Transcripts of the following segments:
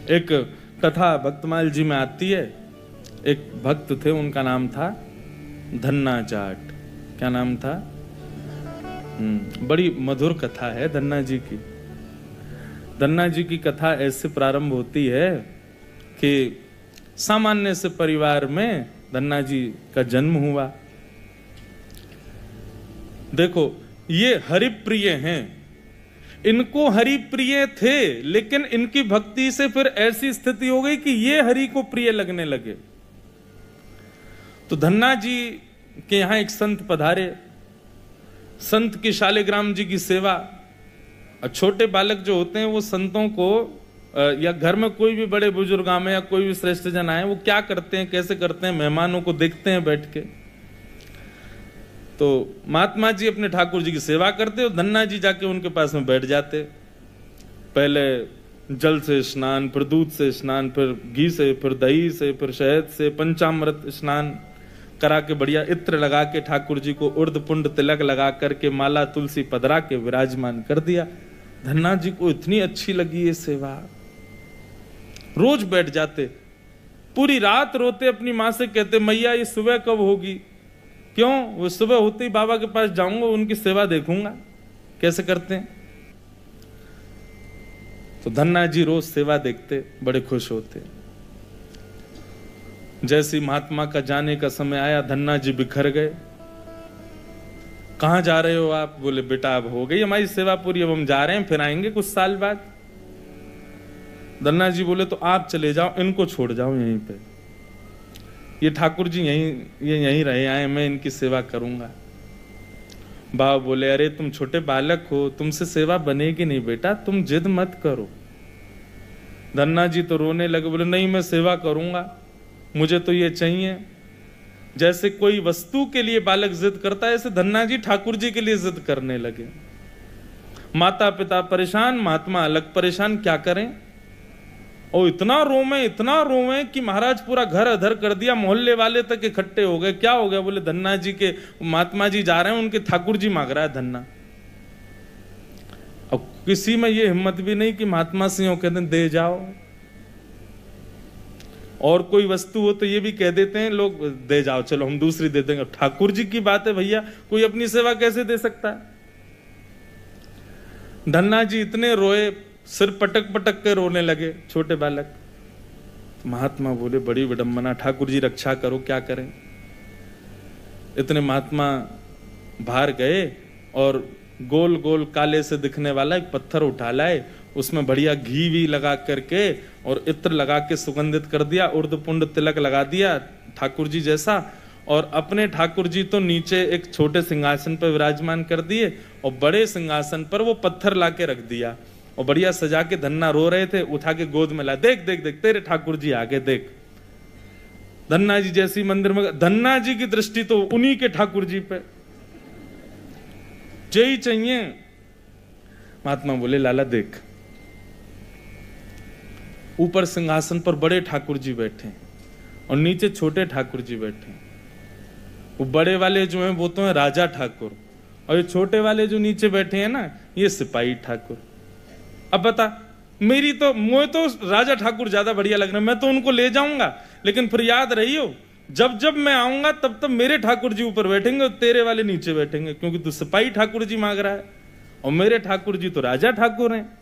एक कथा भक्तमाल जी में आती है। एक भक्त थे, उनका नाम था धन्ना जाट। क्या नाम था? बड़ी मधुर कथा है धन्ना जी की। धन्ना जी की कथा ऐसे प्रारंभ होती है कि सामान्य से परिवार में धन्ना जी का जन्म हुआ। देखो, ये हरिप्रिय हैं, इनको हरि प्रिय थे, लेकिन इनकी भक्ति से फिर ऐसी स्थिति हो गई कि ये हरि को प्रिय लगने लगे। तो धन्ना जी के यहां एक संत पधारे। संत की शालिग्राम जी की सेवा। और छोटे बालक जो होते हैं वो संतों को या घर में कोई भी बड़े बुजुर्ग आए या कोई भी श्रेष्ठ जन आए, वो क्या करते हैं, कैसे करते हैं, मेहमानों को देखते हैं बैठ के। तो महात्मा जी अपने ठाकुर जी की सेवा करते और धन्ना जी जाके उनके पास में बैठ जाते। पहले जल से स्नान, फिर दूध से स्नान, फिर घी से, फिर दही से, फिर शहद से, पंचामृत स्नान करा के बढ़िया इत्र लगा के ठाकुर जी को उर्द पुंड तिलक लगा करके माला तुलसी पधरा के विराजमान कर दिया। धन्ना जी को इतनी अच्छी लगी ये सेवा, रोज बैठ जाते, पूरी रात रोते, अपनी माँ से कहते मैया ये सुबह कब होगी। क्यों? वो सुबह होते ही बाबा के पास जाऊंगा, उनकी सेवा देखूंगा कैसे करते हैं। तो धन्ना जी रोज सेवा देखते, बड़े खुश होते। जैसे महात्मा का जाने का समय आया, धन्ना जी बिखर गए। कहां जा रहे हो आप? बोले बेटा अब हो गई हमारी सेवा पूरी, अब हम जा रहे हैं, फिर आएंगे कुछ साल बाद। धन्ना जी बोले तो आप चले जाओ, इनको छोड़ जाओ यहीं पे, ये ठाकुर जी यहीं रहे आए, मैं इनकी सेवा करूंगा। बाबा बोले अरे तुम छोटे बालक हो, तुमसे सेवा बनेगी नहीं बेटा, तुम जिद मत करो। धन्ना जी तो रोने लगे, बोले नहीं मैं सेवा करूंगा, मुझे तो ये चाहिए। जैसे कोई वस्तु के लिए बालक जिद करता है, ऐसे धन्ना जी ठाकुर जी के लिए जिद करने लगे। माता पिता परेशान, महात्मा अलग परेशान, क्या करें। और इतना रोवे कि महाराज पूरा घर अधर कर दिया, मोहल्ले वाले तक इकट्ठे हो गए। क्या हो गया? बोले धन्ना जी के महात्मा जी जा रहे हैं, उनके ठाकुर जी मांग रहा है धन्ना। अब किसी में ये हिम्मत भी नहीं कि महात्मा सिंह कहते हैं दे जाओ। और कोई वस्तु हो तो ये भी कह देते हैं लोग दे जाओ, चलो हम दूसरी दे देंगे। ठाकुर जी की बात है भैया, कोई अपनी सेवा कैसे दे सकता है। धन्ना जी इतने रोए, सिर पटक पटक के रोने लगे, छोटे बालक। महात्मा बोले बड़ी विडंबना, ठाकुर जी रक्षा करो, क्या करें। इतने महात्मा बाहर गए और गोल गोल काले से दिखने वाला एक पत्थर उठा लाए, उसमें बढ़िया घी भी लगा करके और इत्र लगा के सुगंधित कर दिया, उर्द पुंड तिलक लगा दिया ठाकुर जी जैसा। और अपने ठाकुर जी तो नीचे एक छोटे सिंहासन पर विराजमान कर दिए और बड़े सिंहासन पर वो पत्थर ला के रख दिया और बढ़िया सजा के। धन्ना रो रहे थे, उठा के गोद में ला, देख देख देख तेरे ठाकुर जी आगे देख। धन्ना जी जैसी मंदिर में, धन्ना जी की दृष्टि तो उन्हीं के ठाकुर जी पे, यही चाहिए। महात्मा बोले लाला देख, ऊपर सिंहासन पर बड़े ठाकुर जी बैठे और नीचे छोटे ठाकुर जी बैठे। वो बड़े वाले जो हैं वो तो हैं राजा ठाकुर, और ये छोटे वाले जो नीचे बैठे हैं ना, ये सिपाही ठाकुर। अब बता, मुझे तो राजा ठाकुर ज्यादा बढ़िया लग रहे हैं, मैं तो उनको ले जाऊंगा, लेकिन फिर याद रहियो जब जब मैं आऊंगा तब तब मेरे ठाकुर जी ऊपर बैठेंगे और तेरे वाले नीचे बैठेंगे, क्योंकि तू सिपाही ठाकुर जी मांग रहा है और मेरे ठाकुर जी तो राजा ठाकुर हैं।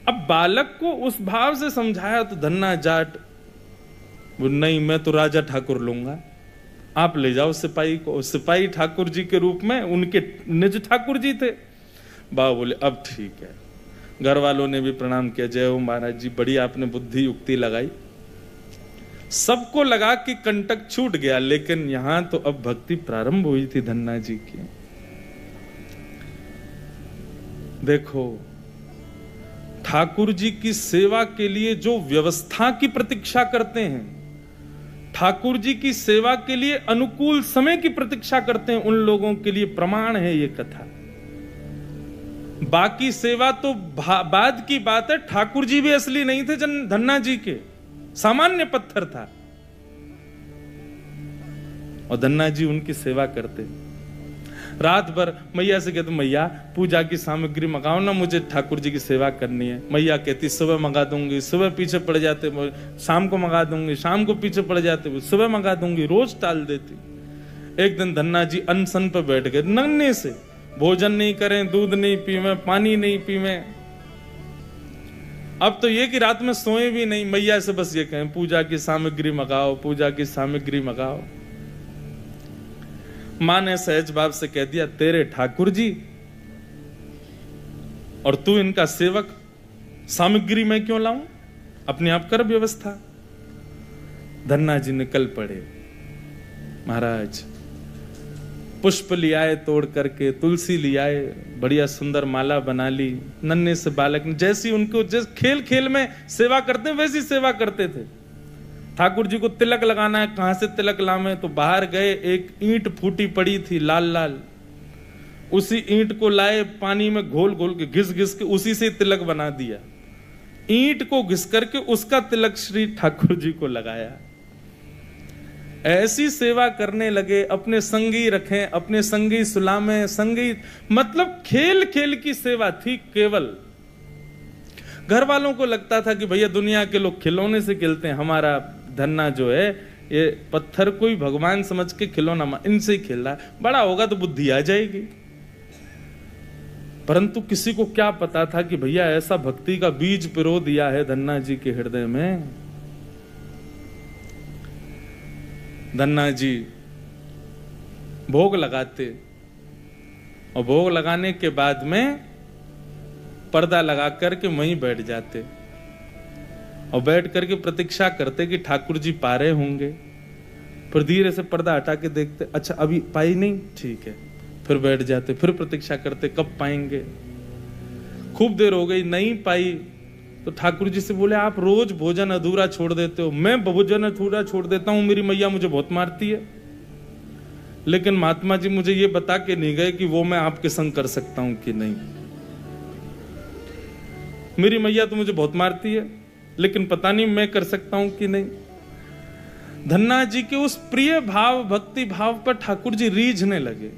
अब बालक को उस भाव से समझाया तो धन्ना जाट वो नहीं, मैं तो राजा ठाकुर लूंगा, आप ले जाओ सिपाही को। सिपाही ठाकुर जी के रूप में उनके निज ठाकुर जी थे। बाबा बोले अब ठीक है। घर वालों ने भी प्रणाम किया, जय हो महाराज जी, बड़ी आपने बुद्धि युक्ति लगाई। सबको लगा कि कंटक छूट गया, लेकिन यहां तो अब भक्ति प्रारंभ हुई थी धन्ना जी की। देखो, ठाकुर जी की सेवा के लिए जो व्यवस्था की प्रतीक्षा करते हैं, ठाकुर जी की सेवा के लिए अनुकूल समय की प्रतीक्षा करते हैं, उन लोगों के लिए प्रमाण है ये कथा। बाकी सेवा तो बाद की बात है। ठाकुर जी भी असली नहीं थे धन्ना जी के, सामान्य पत्थर था और धन्ना जी उनकी सेवा करते। रात भर मैया से कहते मैया पूजा की सामग्री मंगाओ ना, मुझे ठाकुर जी की सेवा करनी है। मैया कहती सुबह मंगा दूंगी, सुबह पीछे पड़ जाते, शाम को मंगा दूंगी, शाम को पीछे पड़ जाते, सुबह मंगा दूंगी, रोज टाल देती। एक दिन धन्ना जी अनशन पे बैठ गए, नन्हे से, भोजन नहीं करें, दूध नहीं पीवे, पानी नहीं पीवे। अब तो ये कि रात में सोए भी नहीं, मैया से बस ये कहें पूजा की सामग्री मंगाओ, पूजा की सामग्री मंगाओ। मां ने सहज भाव से कह दिया तेरे ठाकुर जी और तू इनका सेवक, सामग्री मैं क्यों लाऊं, अपने आप कर व्यवस्था। धन्ना जी निकल पड़े। महाराज पुष्प लियाए तोड़ करके, तुलसी लियाए, बढ़िया सुंदर माला बना ली। नन्हे से बालक ने जैसी उनको जैसे खेल खेल में सेवा करते वैसी सेवा करते थे। ठाकुर जी को तिलक लगाना है, कहां से तिलक लावे, तो बाहर गए, एक ईंट फूटी पड़ी थी लाल लाल, उसी ईंट को लाए, पानी में घोल घोल के घिस घिस के उसी से तिलक बना दिया। ईंट को घिस करके उसका तिलक श्री ठाकुर जी को लगाया। ऐसी सेवा करने लगे, अपने संगी रखें, अपने संगी सुलामें, संगी मतलब खेल खेल की सेवा थी केवल। घर वालों को लगता था कि भैया दुनिया के लोग खिलौने से खेलते हैं, हमारा धन्ना जो है ये पत्थर को ही भगवान समझ के खिलौना इनसे ही खेल रहा है, बड़ा होगा तो बुद्धि आ जाएगी। परंतु किसी को क्या पता था कि भैया ऐसा भक्ति का बीज पिरो दिया है धन्ना जी के हृदय में। धन्ना जी भोग लगाते और भोग लगाने के बाद में पर्दा लगा करके वहीं बैठ जाते और बैठ करके प्रतीक्षा करते कि ठाकुर जी पा रहे होंगे। फिर धीरे से पर्दा हटा के देखते, अच्छा अभी पाई नहीं, ठीक है, फिर बैठ जाते, फिर प्रतीक्षा करते कब पाएंगे। खूब देर हो गई, नहीं पाई तो ठाकुर जी से बोले आप रोज भोजन अधूरा छोड़ देते हो। मैं भोजन अधूरा छोड़ देता हूं, मेरी मैया मुझे बहुत मारती है, लेकिन महात्मा जी मुझे ये बता के नहीं गए कि वो मैं आपके संग कर सकता हूं कि नहीं। मेरी मैया तो मुझे बहुत मारती है, लेकिन पता नहीं मैं कर सकता हूं कि नहीं। धन्ना जी के उस प्रिय भाव, भक्ति भाव पर ठाकुर जी रीझने लगे।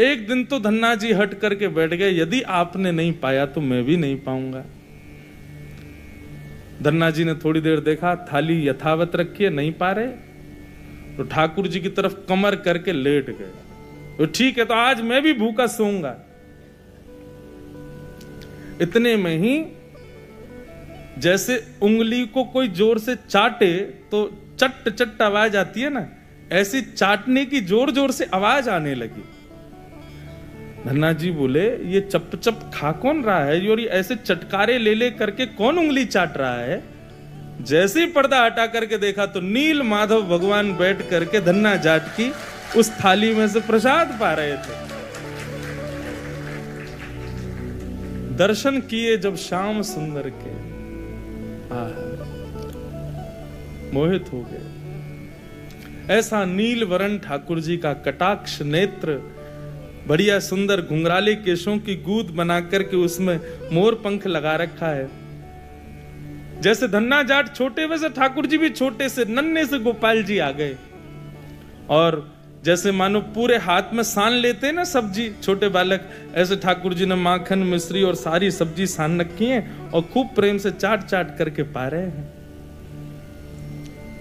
एक दिन तो धन्ना जी हट करके बैठ गए, यदि आपने नहीं पाया तो मैं भी नहीं पाऊंगा। धन्ना जी ने थोड़ी देर देखा, थाली यथावत रखी है, नहीं पा रहे, तो ठाकुर जी की तरफ कमर करके लेट गए। तो ठीक है, तो आज मैं भी भूखा सोऊंगा। इतने में ही जैसे उंगली को कोई जोर से चाटे तो चट चट आवाज आती है ना, ऐसी चाटने की जोर जोर से आवाज आने लगी। धन्ना जी बोले ये चप चप खा कौन रहा है, और ये ऐसे चटकारे ले ले करके कौन उंगली चाट रहा है। जैसे ही पर्दा हटा करके देखा तो नील माधव भगवान बैठ करके धन्ना जाट की उस थाली में से प्रसाद पा रहे थे। दर्शन किए जब श्याम सुंदर के, मोहित हो गए। ऐसा नील वरण ठाकुर जी का कटाक्ष नेत्र, बढ़िया सुंदर घुंघराले केशों की गूद बना करके उसमें मोर पंख लगा रखा है। जैसे धन्ना जाट छोटे वैसे ठाकुर जी भी छोटे से, नन्हे से गोपाल जी आ गए। और जैसे मानो पूरे हाथ में सान लेते हैं ना सब्जी छोटे बालक, ऐसे ठाकुर जी ने माखन मिश्री और सारी सब्जी सान रखी है और खूब प्रेम से चाट चाट करके पा रहे हैं।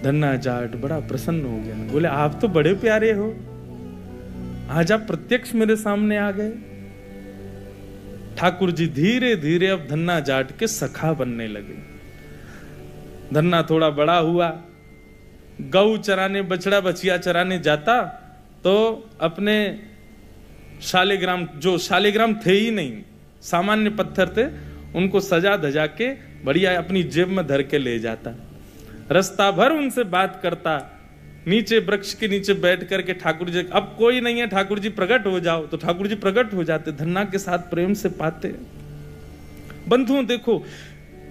धन्ना जाट बड़ा प्रसन्न हो गया, बोले आप तो बड़े प्यारे हो, आज आप प्रत्यक्ष मेरे सामने आ गए। ठाकुर जी धीरे धीरे अब धन्ना जाट के सखा बनने लगे। धन्ना थोड़ा बड़ा हुआ, गऊ चराने, बछड़ा बछिया चराने जाता तो अपने शालिग्राम, जो शालिग्राम थे ही नहीं, सामान्य पत्थर थे, उनको सजा धजा के बढ़िया अपनी जेब में धर के ले जाता। रास्ता भर उनसे बात करता, नीचे वृक्ष के नीचे बैठ करके ठाकुर जी, अब कोई नहीं है ठाकुर जी प्रकट हो जाओ, तो ठाकुर जी प्रकट हो जाते, धन्ना के साथ प्रेम से पाते। बंधुओं देखो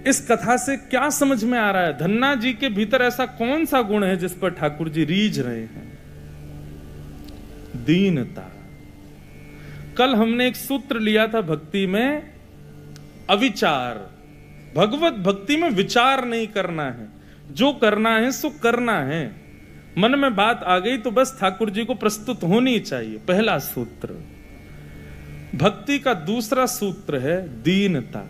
इस कथा से क्या समझ में आ रहा है, धन्ना जी के भीतर ऐसा कौन सा गुण है जिस पर ठाकुर जी रीझ रहे हैं। दीनता। कल हमने एक सूत्र लिया था भक्ति में, अविचार। भगवत भक्ति में विचार नहीं करना है, जो करना है सो करना है। मन में बात आ गई तो बस ठाकुर जी को प्रस्तुत होनी चाहिए। पहला सूत्र। भक्ति का दूसरा सूत्र है दीनता।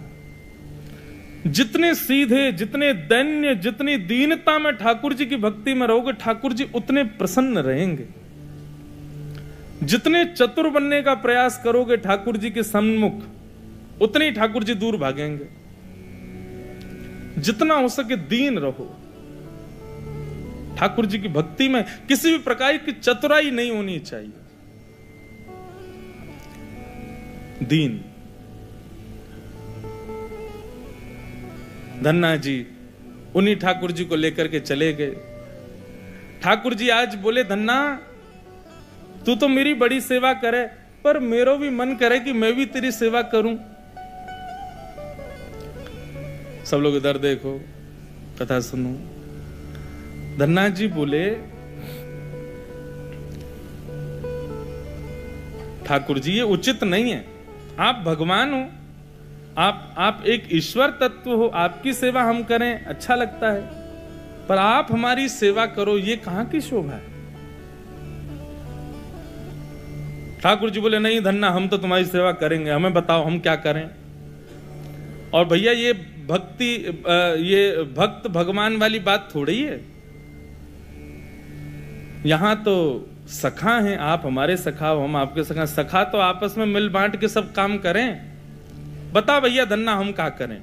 जितने सीधे, जितने दैन्य, जितनी दीनता में ठाकुर जी की भक्ति में रहोगे, ठाकुर जी उतने प्रसन्न रहेंगे। जितने चतुर बनने का प्रयास करोगे ठाकुर जी के सम्मुख, उतने ही ठाकुर जी दूर भागेंगे। जितना हो सके दीन रहो। ठाकुर जी की भक्ति में किसी भी प्रकार की चतुराई नहीं होनी चाहिए। दीन। धन्ना जी उन्हीं ठाकुर जी को लेकर के चले गए। ठाकुर जी आज बोले, धन्ना तू तो मेरी बड़ी सेवा करे, पर मेरो भी मन करे कि मैं भी तेरी सेवा करूं। सब लोग इधर देखो, कथा सुनो। धन्ना जी बोले, ठाकुर जी ये उचित नहीं है। आप भगवान हो, आप एक ईश्वर तत्व हो, आपकी सेवा हम करें अच्छा लगता है, पर आप हमारी सेवा करो, ये कहां की शोभा है। ठाकुर जी बोले, नहीं धन्ना हम तो तुम्हारी सेवा करेंगे, हमें बताओ हम क्या करें। और भैया ये भक्ति, ये भक्त भगवान वाली बात थोड़ी है। यहां तो सखा हैं, आप हमारे सखा हो, हम आपके सखा। सखा तो आपस में मिल बांट के सब काम करें। बता भैया धन्ना हम क्या करें।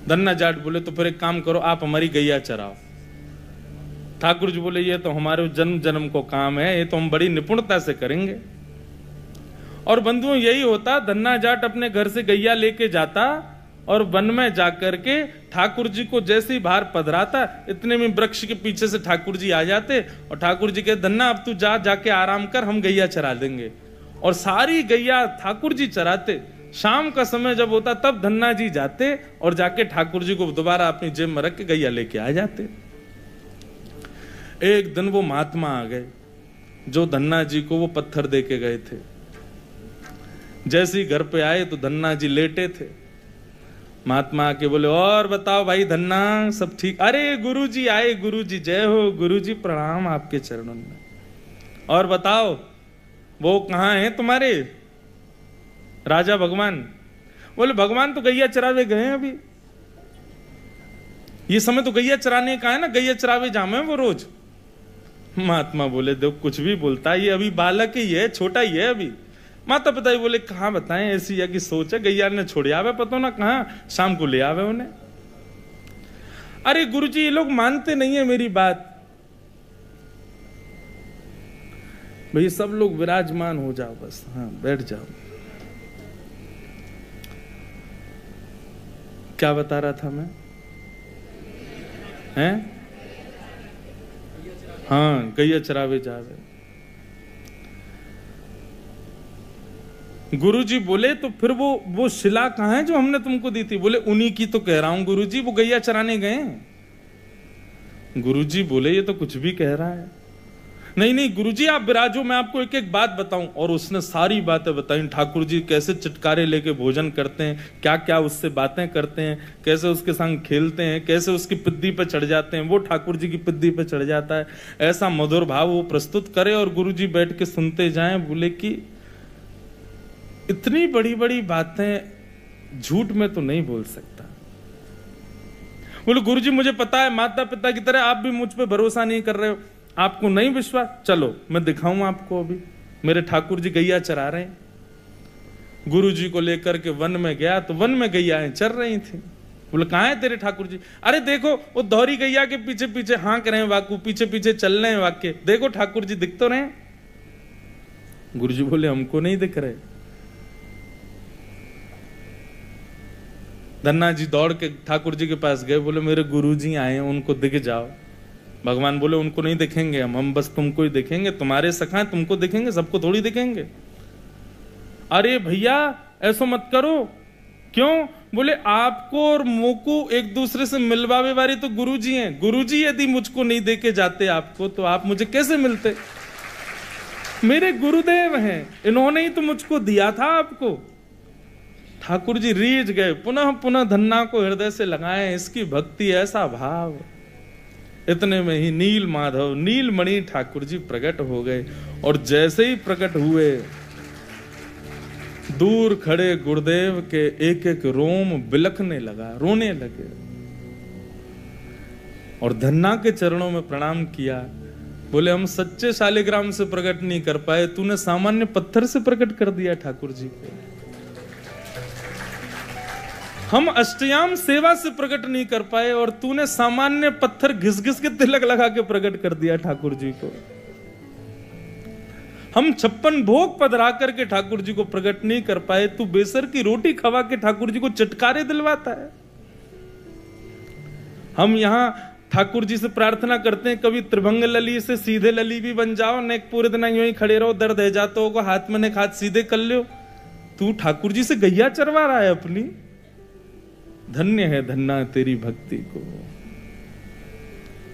धन्ना जाट बोले, तो फिर एक काम करो, आप हमारी गैया चराओ। ठाकुर जी बोले, ये तो हमारे जन्म जन्म को काम है, ये तो हम बड़ी निपुणता से करेंगे। और बंधुओं यही होता, धन्ना जाट अपने घर से गैया लेके जाता और वन में जाकर के ठाकुर जी को जैसे ही बाहर पधराता, इतने में वृक्ष के पीछे से ठाकुर जी आ जाते और ठाकुर जी कहते, धन्ना अब तू जाके आराम कर, हम गैया चरा देंगे। और सारी गैया ठाकुर जी चराते। शाम का समय जब होता तब धन्ना जी जाते और जाके ठाकुर जी को दोबारा अपनी जेब में रख के गैया लेके आ जाते। एक दिन वो महात्मा आ गए जो धन्ना जी को वो पत्थर दे के गए थे। जैसे ही घर पे आए तो धन्ना जी लेटे थे। महात्मा आके बोले, और बताओ भाई धन्ना, सब ठीक? अरे गुरुजी आए, गुरुजी जय हो, गुरुजी प्रणाम आपके चरणों में। और बताओ वो कहाँ हैं तुम्हारे राजा भगवान? बोले, भगवान तो गैया चरावे गए हैं अभी। ये समय तो गैया चराने का है ना, गैया चरावे जामे वो रोज। महात्मा बोले, देखो कुछ भी बोलता है, ये अभी बालक ही है, छोटा ही है अभी। माता पिता ही बोले, कहाँ बताएं, ऐसी या की सोच है, गैया ने छोड़ आवे, पता ना कहाँ शाम को ले आवे उन्हें। अरे गुरुजी ये लोग मानते नहीं है मेरी बात। भाई सब लोग विराजमान हो जाओ बस, हाँ बैठ जाओ। क्या बता रहा था मैं? हैं? हाँ गैया चरावे जावे। गुरुजी बोले, तो फिर वो शिला कहाँ है जो हमने तुमको दी थी? बोले, उन्हीं की तो कह रहा हूं गुरुजी, वो गैया चराने गए। गुरुजी बोले, ये तो कुछ भी कह रहा है। नहीं नहीं गुरुजी आप विराजो, मैं आपको एक एक बात बताऊं। और उसने सारी बातें बताई, ठाकुर जी कैसे चटकारे लेके भोजन करते हैं, क्या क्या उससे बातें करते हैं, कैसे उसके संग खेलते हैं, कैसे उसकी पिद्दी पे चढ़ जाते हैं, वो ठाकुर जी की पिद्दी पे चढ़ जाता है। ऐसा मधुर भाव वो प्रस्तुत करे और गुरुजी बैठ के सुनते जाएं। बोले कि इतनी बड़ी बड़ी बातें झूठ में तो नहीं बोल सकता। बोले, गुरुजी मुझे पता है, माता पिता की तरह आप भी मुझ पे भरोसा नहीं कर रहे हो, आपको नहीं विश्वास, चलो मैं दिखाऊं आपको। अभी मेरे ठाकुर जी गैया चरा रहे हैं। गुरुजी को लेकर के वन में गया तो वन में गैयाएं चर रही थी। बोले, कहाँ है तेरे ठाकुर जी? अरे देखो वो दोहरी गैया के पीछे पीछे हाँक रहे हैं, वाकू पीछे पीछे चल रहे हैं वाक्य, देखो ठाकुर जी दिख तो रहे। गुरुजी बोले, हमको नहीं दिख रहे। धन्ना जी दौड़ के ठाकुर जी के पास गए। बोले, मेरे गुरुजी आए हैं, उनको दिख जाओ। भगवान बोले, उनको नहीं दिखेंगे हम बस तुमको ही दिखेंगे, तुम्हारे सखा हैं, तुमको दिखेंगे, सबको थोड़ी दिखेंगे। अरे भैया ऐसा मत करो। क्यों? बोले, आपको और मोको एक दूसरे से मिलवावे वाले तो गुरुजी हैं। गुरुजी यदि मुझको नहीं देके जाते आपको, तो आप मुझे कैसे मिलते? मेरे गुरुदेव हैं, इन्होंने ही तो मुझको दिया था आपको। ठाकुर जी रीझ गए, पुनः पुनः धन्ना को हृदय से लगाए। इसकी भक्ति, ऐसा भाव। इतने में ही नील माधव नीलमणि ठाकुर जी प्रकट हो गए। और जैसे ही प्रकट हुए, दूर खड़े गुरुदेव के एक एक रोम बिलखने लगा, रोने लगे और धन्ना के चरणों में प्रणाम किया। बोले हम सच्चे शालिग्राम से प्रकट नहीं कर पाए, तूने सामान्य पत्थर से प्रकट कर दिया ठाकुर जी को। हम अष्टयाम सेवा से प्रकट नहीं कर पाए और तूने सामान्य पत्थर घिस घिस के तिलक लगा के प्रकट कर दिया ठाकुर जी को। हम 56 भोग पधरा करके ठाकुर जी को प्रकट नहीं कर पाए, तू बेसर की रोटी खवा के ठाकुर जी को चटकारे दिलवाता है। हम यहां ठाकुर जी से प्रार्थना करते हैं, कभी त्रिभंग लली से सीधे लली भी बन जाओ, न पूरे दिन यूं ही खड़े रहो, दर्द है जाते हो, हाथ में ने हाथ सीधे कर लो। तू ठाकुर जी से गैया चरवा रहा है अपनी। धन्य है धन्ना तेरी भक्ति को।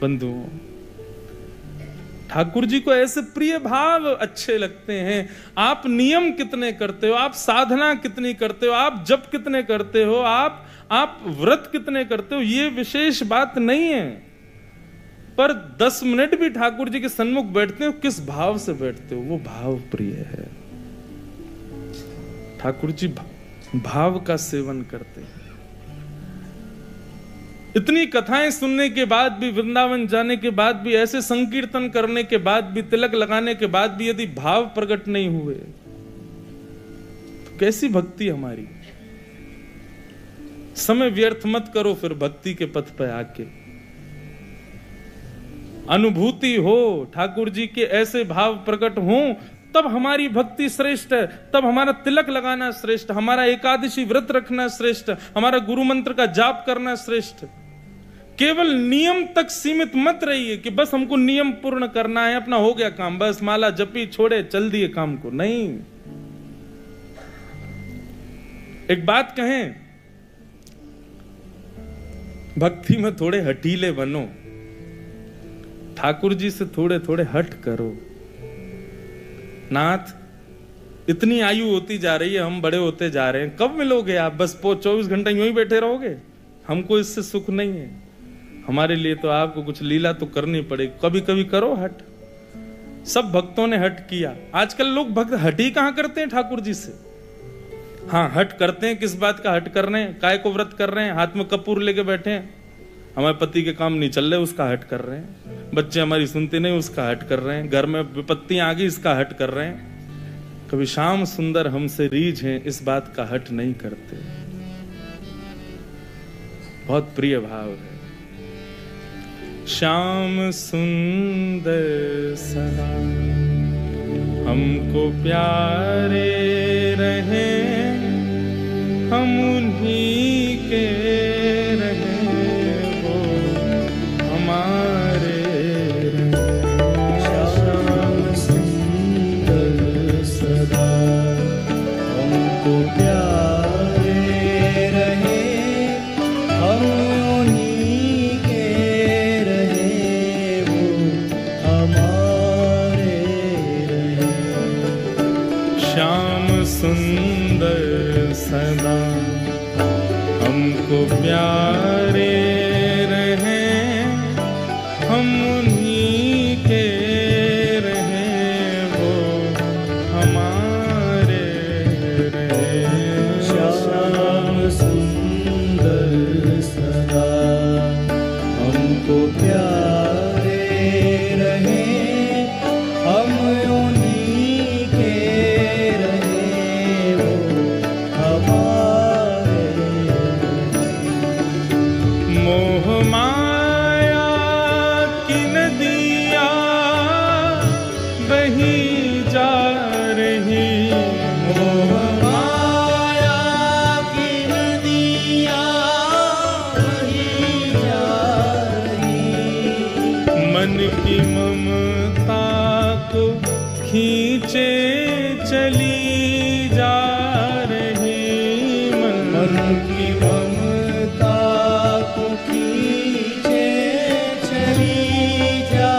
बंधुओं, ठाकुर जी को ऐसे प्रिय भाव अच्छे लगते हैं। आप नियम कितने करते हो, आप साधना कितनी करते हो, आप जप कितने करते हो, आप व्रत कितने करते हो, ये विशेष बात नहीं है, पर 10 मिनट भी ठाकुर जी के सन्मुख बैठते हो, किस भाव से बैठते हो, वो भाव प्रिय है। ठाकुर जी भाव का सेवन करते हैं। इतनी कथाएं सुनने के बाद भी, वृंदावन जाने के बाद भी, ऐसे संकीर्तन करने के बाद भी, तिलक लगाने के बाद भी यदि भाव प्रकट नहीं हुए तो कैसी भक्ति हमारी। समय व्यर्थ मत करो फिर भक्ति के पथ पर आके। अनुभूति हो, ठाकुर जी के ऐसे भाव प्रकट हो, तब हमारी भक्ति श्रेष्ठ है, तब हमारा तिलक लगाना श्रेष्ठ, हमारा एकादशी व्रत रखना श्रेष्ठ, हमारा गुरु मंत्र का जाप करना श्रेष्ठ। केवल नियम तक सीमित मत रहिए कि बस हमको नियम पूर्ण करना है, अपना हो गया काम, बस माला जपी छोड़े चल दिए काम को। नहीं, एक बात कहें, भक्ति में थोड़े हठीले बनो, ठाकुर जी से थोड़े थोड़े हट करो। नाथ, इतनी आयु होती जा रही है, हम बड़े होते जा रहे हैं, कब मिलोगे आप? बस 24 घंटे यूं ही बैठे रहोगे? हमको इससे सुख नहीं है। हमारे लिए तो आपको कुछ लीला तो करनी पड़ेगी, कभी कभी करो हट। सब भक्तों ने हट किया। आजकल लोग भक्त हट ही कहां करते हैं ठाकुर जी से। हाँ, हट करते हैं, किस बात का हट कर रहे हैं? काय को व्रत कर रहे हैं, हाथ में कपूर लेके बैठे हैं, हमारे पति के काम नहीं चल रहे, उसका हट कर रहे हैं, बच्चे हमारी सुनते नहीं, उसका हट कर रहे हैं, घर में विपत्तियां आ गई, इसका हट कर रहे हैं। कभी श्याम सुंदर हमसे रीझ हैं, इस बात का हट नहीं करते। बहुत प्रिय भाव है। श्याम सुंदर सदा हमको प्यारे रहे, हम उन्हीं के रहे, वो हमारे रहे। श्याम सुंदर सदा हमको प्यारे रहे, हम उन्हीं के रहे, वो हमारे रहे। श्याम सुंदर सदा हमको प्यारे रहे, हम उन्हीं के रहे, वो हमारे रहे। श्याम सुंदर सदा हमको प्यारे रहे, हम उन्हीं के रहे, वो हमारे। मोह माया की नदियाँ बही जा रही, मोह माया की नदियाँ बही जा रही, मन की ममता को खींचे चली जा रही, मन की ममता को खींचे चली जा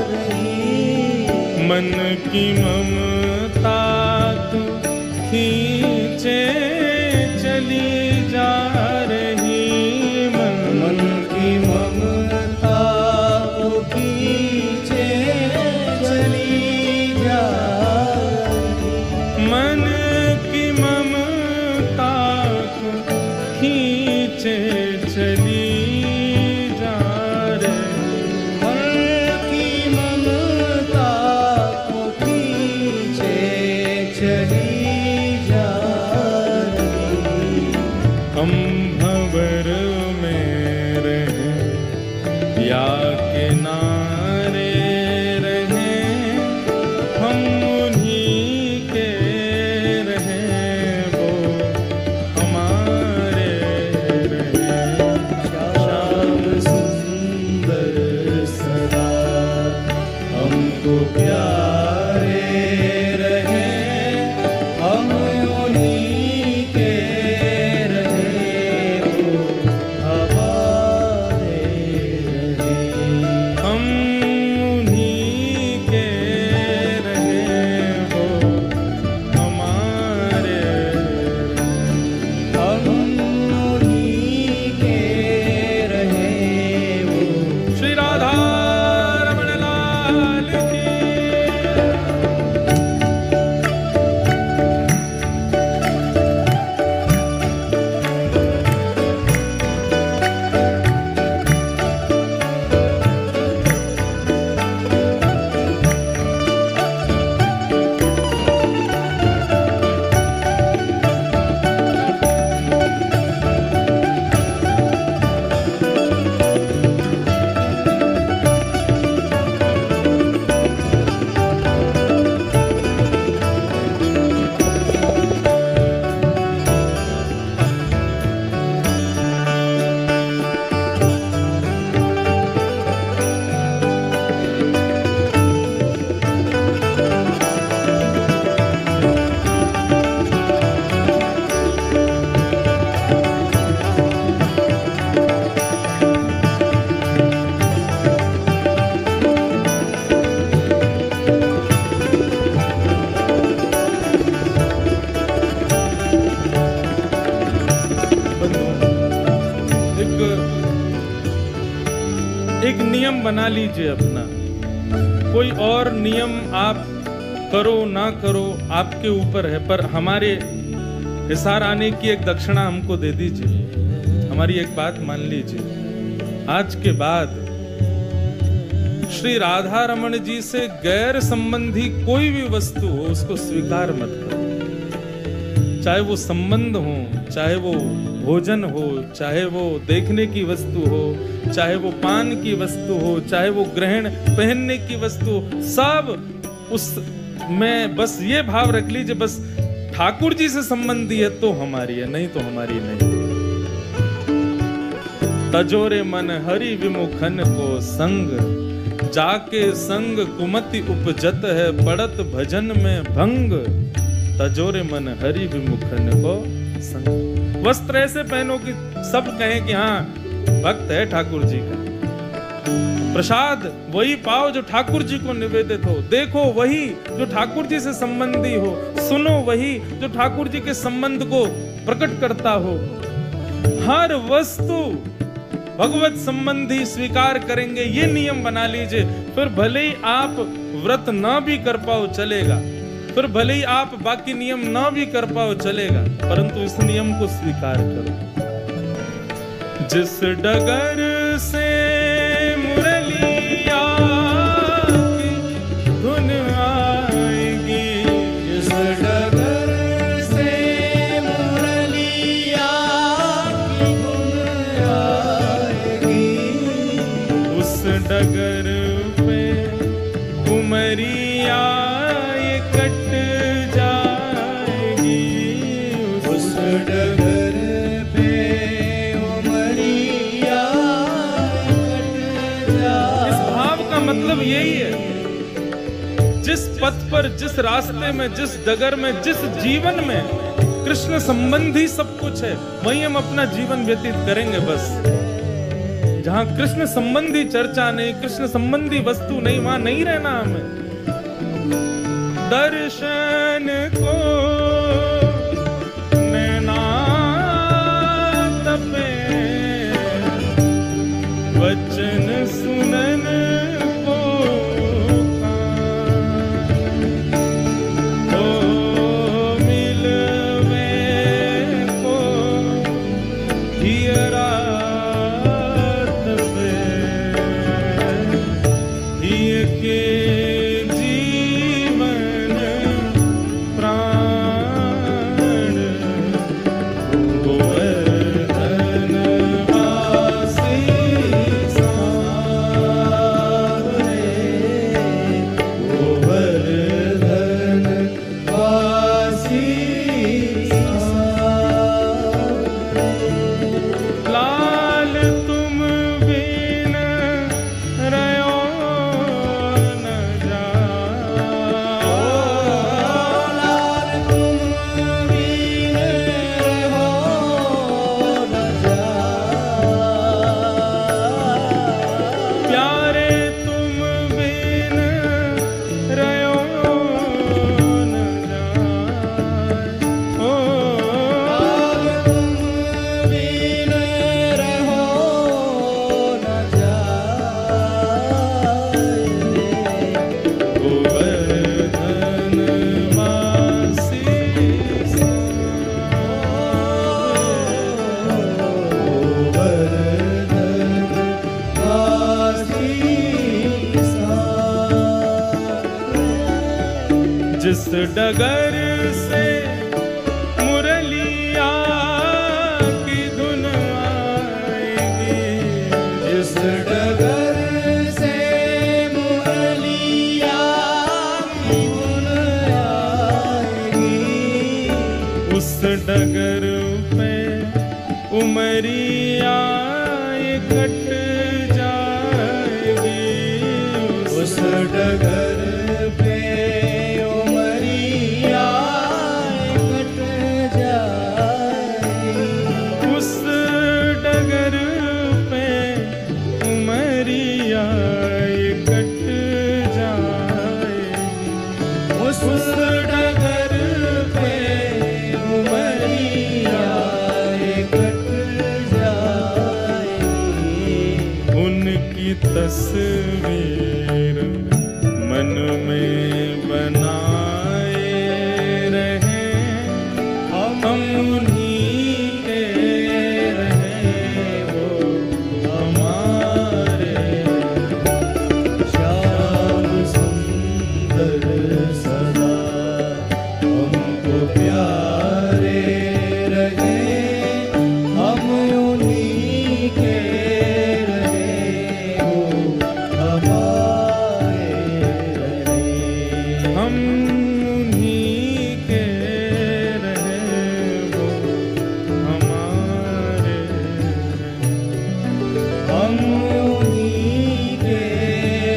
रही, मन की ममता को खींचे चली जा रही, मन की ममता हम भंवर में रहें या किनारे रहें, हम उन्हीं के रहें, वो हमारे रहें। श्याम सुंदर सदा हमको प्यारे रहें, हम उन्हीं के रहें, वो हमारे रहें। हम उन्हीं के रहें, वो हमारे रहें। हम उन्हीं के रहें, वो। श्री राधा रमण लाल की। एक नियम बना लीजिए अपना। कोई और नियम आप करो ना करो आपके ऊपर है, पर हमारे हिसार आने की एक दक्षिणा हमको दे दीजिए। हमारी एक बात मान लीजिए, आज के बाद श्री राधा रमण जी से गैर संबंधी कोई भी वस्तु हो उसको स्वीकार मत करो। चाहे वो संबंध हो, चाहे वो भोजन हो, चाहे वो देखने की वस्तु हो, चाहे वो पान की वस्तु हो, चाहे वो ग्रहण पहनने की वस्तु हो, सब उस में बस ये भाव रख लीजिए, बस ठाकुर जी से संबंधी है तो हमारी है, नहीं तो हमारी नहीं। तजोरे मन हरि विमुखन को संग, जाके संग कुमति उपजत है, पड़त भजन में भंग। तजोरे मन हरि विमुखन को संग। वस्त्र ऐसे पहनो कि सब कहें कि हाँ भक्त है ठाकुर जी का। प्रसाद वही पाओ जो ठाकुर जी को निवेदित हो। देखो वही जो ठाकुर जी से संबंधी हो। सुनो वही जो ठाकुर जी के संबंध को प्रकट करता हो। हर वस्तु भगवत संबंधी स्वीकार करेंगे, ये नियम बना लीजिए। फिर भले ही आप व्रत ना भी कर पाओ चलेगा, फिर भले ही आप बाकी नियम ना भी कर पाओ चलेगा, परंतु इस नियम को स्वीकार करो। जिस डगर से मुरलिया की धुन आएगी, जिस डगर से मुरलिया की धुन आएगी, उस डगर पे उमरिया ये कट जाएगी, उस डगर पे उमरिया कट जाएगी। इस भाव का मतलब यही है, जिस पथ पर, जिस रास्ते में, जिस डगर में, जिस जीवन में कृष्ण संबंधी सब कुछ है, वहीं हम अपना जीवन व्यतीत करेंगे। बस जहां कृष्ण संबंधी चर्चा नहीं, कृष्ण संबंधी वस्तु नहीं, वहां नहीं रहना हमें। दर्शन को नैना तपे, वचन सुनन को कान, ओ मिलवे को हियरा तपे, हिय के प्राण गोवर्धन। डगर से मुरलिया की धुन आएगी, जिस डगर से मुरलिया की धुन आएगी, उस डगर पे उमरिया कट जाएगी, उस डगर पे उमरिया कट जाएगी, उस डगर पे उमरिया कट जाएगी, उस डगर पे उमरिया कट जाएगी। उनकी तस्वीर मन में बनाए रहे, हम उन्हीं के रहे, वो हमारे। श्याम सुंदर सदा हमको प्यारे रहे, हम उन्हीं के रहे, वो हमारे रहे। हम उन्हीं के रहे, वो हमारे। हम उन्हीं के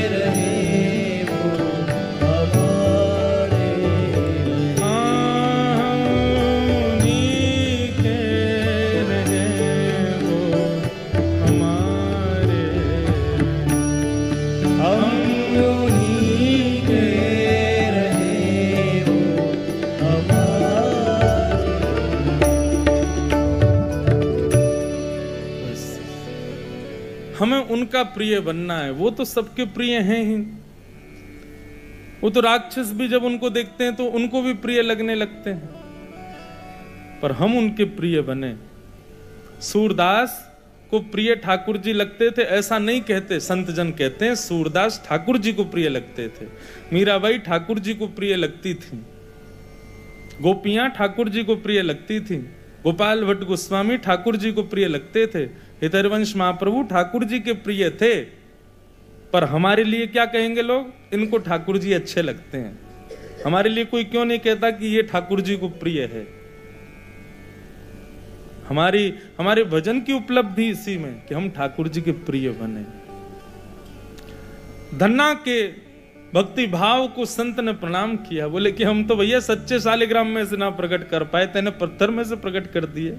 रहे, वो हमारे रहे। उन्हीं के रहे, वो हमारे। हम उन्हीं के रहे, वो बस हमें उनका प्रिय बनना है। वो तो सबके प्रिय हैं ही। वो तो राक्षस भी जब उनको देखते हैं तो उनको भी प्रिय लगने लगते हैं, पर हम उनके प्रिय बने। सूरदास को प्रिय ठाकुर जी लगते थे ऐसा नहीं कहते, संत जन कहते हैं सूरदास ठाकुर जी को प्रिय लगते थे। मीराबाई ठाकुर जी को प्रिय लगती थी, गोपियां ठाकुर जी को प्रिय लगती थी, गोपाल भट्ट गोस्वामी ठाकुर जी को प्रिय लगते थे, हितरवंश महाप्रभु ठाकुर जी के प्रिय थे। पर हमारे लिए क्या कहेंगे लोग? इनको ठाकुर जी अच्छे लगते हैं। हमारे लिए कोई क्यों नहीं कहता कि ये ठाकुर जी को प्रिय है? हमारे भजन की उपलब्धि इसी में कि हम ठाकुर जी के प्रिय बने। धन्ना के भक्ति भाव को संत ने प्रणाम किया, बोले कि हम तो भैया सच्चे शालिग्राम में से ना प्रकट कर पाए, तेने पत्थर में से प्रकट कर दिए।